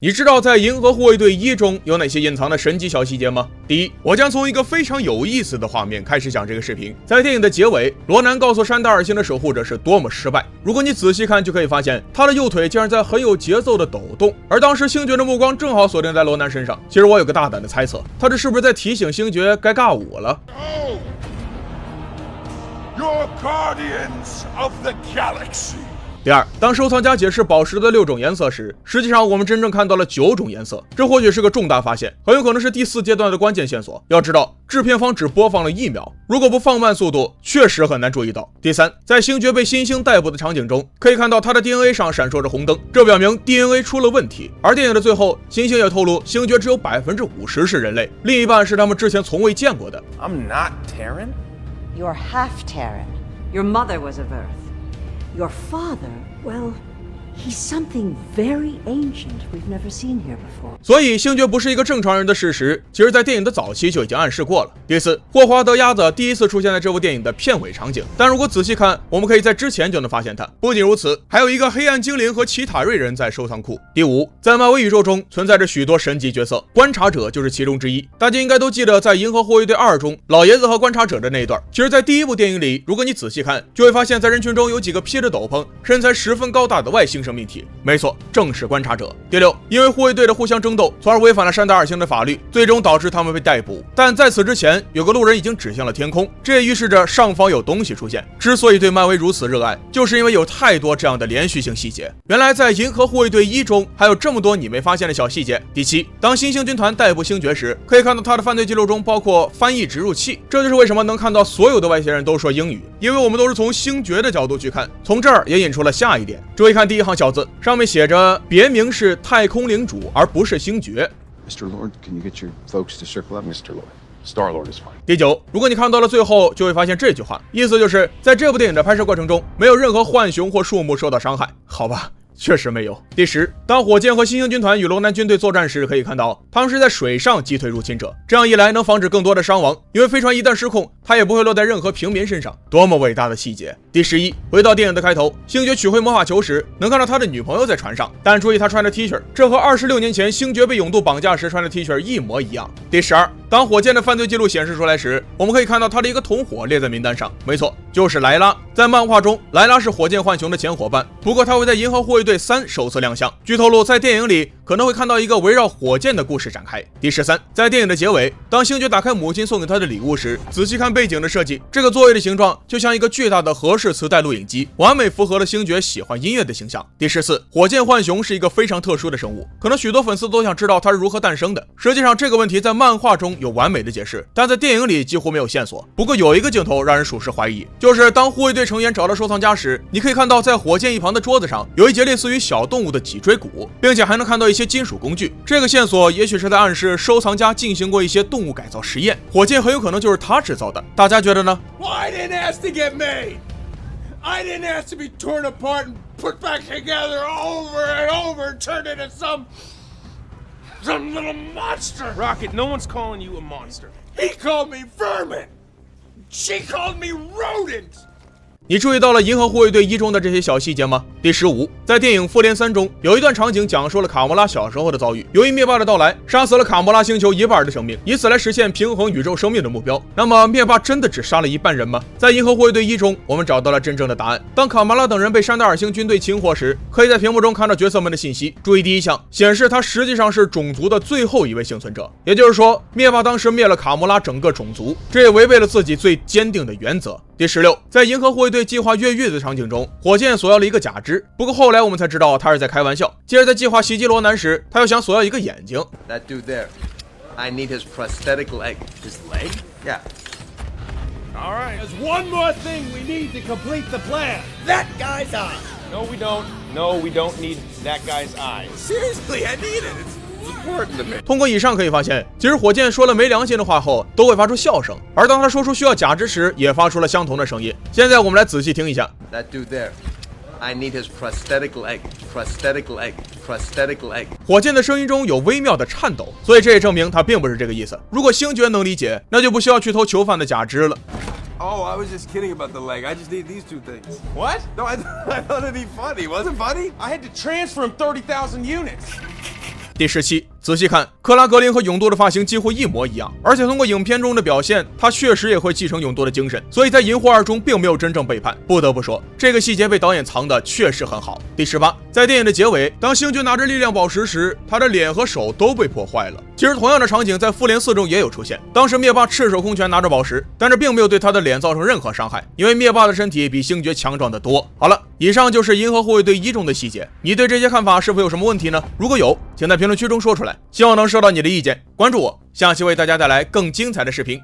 你知道在《银河护卫队1》中有哪些隐藏的神级小细节吗？第一，我将从一个非常有意思的画面开始讲这个视频。在电影的结尾，罗南告诉山达尔星的守护者是多么失败。如果你仔细看，就可以发现他的右腿竟然在很有节奏的抖动，而当时星爵的目光正好锁定在罗南身上。其实我有个大胆的猜测，他这是不是在提醒星爵该尬舞了？ You're guardians of the galaxy. 第二，当收藏家解释宝石的6种颜色时，实际上我们真正看到了9种颜色，这或许是个重大发现，很有可能是第4阶段的关键线索。要知道，制片方只播放了1秒，如果不放慢速度，确实很难注意到。第三，在星爵被新星逮捕的场景中，可以看到他的 DNA 上闪烁着红灯，这表明 DNA 出了问题。而电影的最后，新星也透露，星爵只有50%是人类，另一半是他们之前从未见过的。I'm not Terran. You're half Terran. Your mother was of Earth. Your father, well, he's something very ancient we've never seen here before. 所以星爵不是一个正常人的事实，其实在电影的早期就已经暗示过了。第四，霍华德鸭子第一次出现在这部电影的片尾场景，但如果仔细看，我们可以在之前就能发现它。不仅如此，还有一个黑暗精灵和奇塔瑞人在收藏库。第五，在漫威宇宙中存在着许多神级角色，观察者就是其中之一。大家应该都记得在《银河护卫队2》中，老爷子和观察者的那一段。其实，在第1部电影里，如果你仔细看，就会发现在人群中有几个披着斗篷、身材十分高大的外星生命体。没错，正是观察者。第六，因为护卫队的互相争斗，从而违反了山达尔星的法律，最终导致他们被逮捕。但在此之前，有个路人已经指向了天空，这也预示着上方有东西出现。之所以对漫威如此热爱，就是因为有太多这样的连续性细节。原来在《银河护卫队1》中，还有这么多你没发现的小细节。第七，当新星军团逮捕星爵时，可以看到他的犯罪记录中包括翻译植入器，这就是为什么能看到所有的外星人都说英语，因为我们都是从星爵的角度去看。从这儿也引出了下一点，注意看第1行小字，上面写着别名是太空领主，而不是星爵。 Mr. Lord, can you get your folks to circle up? Mr. Lord. Star-Lord is fine. 第9，如果你看到了最后，就会发现这句话，意思就是在这部电影的拍摄过程中，没有任何浣熊或树木受到伤害，好吧？确实没有。第10，当火箭和新星军团与罗南军队作战时，可以看到他们是在水上击退入侵者，这样一来能防止更多的伤亡，因为飞船一旦失控，它也不会落在任何平民身上。多么伟大的细节！第11，回到电影的开头，星爵取回魔法球时，能看到他的女朋友在船上，但注意他穿的 T 恤，这和26年前星爵被勇度绑架时穿的 T 恤一模一样。第12，当火箭的犯罪记录显示出来时，我们可以看到他的一个同伙列在名单上，没错，就是莱拉。在漫画中，莱拉是火箭浣熊的前伙伴，不过他会在《银河护卫队3》首次亮相。据透露，在电影里可能会看到一个围绕火箭的故事展开。第13，在电影的结尾，当星爵打开母亲送给他的礼物时，仔细看背景的设计，这个座位的形状就像一个巨大的合适磁带录影机，完美符合了星爵喜欢音乐的形象。第14，火箭浣熊是一个非常特殊的生物，可能许多粉丝都想知道它是如何诞生的。实际上，这个问题在漫画中有完美的解释，但在电影里几乎没有线索。不过有一个镜头让人属实怀疑，就是当护卫队成员找到收藏家时，你可以看到在火箭一旁的桌子上有一节类似于小动物的脊椎骨，并且还能看到一些金属工具。这个线索也许是在暗示收藏家进行过一些动物改造实验，火箭很有可能就是他制造的。大家觉得呢？ Well, I didn't ask to get made. I didn't ask to be torn apart and put back together over and over and turned into some little monster. Rocket, no one's calling you a monster. He called me vermin. She called me rodent. 你注意到了《银河护卫队1》中的这些小细节吗？第15，在电影《复联3》中，有一段场景讲述了卡魔拉小时候的遭遇。由于灭霸的到来，杀死了卡魔拉星球一半的生命，以此来实现平衡宇宙生命的目标。那么，灭霸真的只杀了一半人吗？在《银河护卫队1》中，我们找到了真正的答案。当卡魔拉等人被山达尔星军队擒获时，可以在屏幕中看到角色们的信息。注意第1项，显示他实际上是种族的最后一位幸存者，也就是说，灭霸当时灭了卡魔拉整个种族，这也违背了自己最坚定的原则。第16，在银河护卫队计划越狱的场景中，火箭索要了一个假肢，不过后来我们才知道他是在开玩笑。接着在计划袭击罗南时，他又想索要一个眼睛。 That dude there, I need his prosthetic leg. His leg? Yeah. All right. There's one more thing we need to complete the plan. That guy's eye. No, we don't. No, we don't need that guy's eyes. Seriously, I need it. It's important to me. 通过以上可以发现，其实火箭说了没良心的话后都会发出笑声，而当他说出需要假肢时，也发出了相同的声音。现在我们来仔细听一下。 That dude there, I need his prosthetic leg. Prosthetic leg. Prosthetic leg. 火箭的声音中有微妙的颤抖，所以这也证明他并不是这个意思。如果星爵能理解，那就不需要去偷囚犯的假肢了。 Oh, I was just kidding about the leg. I just need these two things. What? No, I thought it'd be funny. Wasn't funny? I had to transfer him 30,000 units. 第17，仔细看，克拉格林和勇度的发型几乎一模一样，而且通过影片中的表现，他确实也会继承勇度的精神，所以在银护2中并没有真正背叛。不得不说，这个细节被导演藏的确实很好。第18，在电影的结尾，当星爵拿着力量宝石时，他的脸和手都被破坏了。其实同样的场景在复联4中也有出现，当时灭霸赤手空拳拿着宝石，但这并没有对他的脸造成任何伤害，因为灭霸的身体比星爵强壮得多。好了，以上就是银河护卫队1中的细节，你对这些看法是否有什么问题呢？如果有，请在评论区中说出来，希望能收到你的意见。关注我，下期为大家带来更精彩的视频。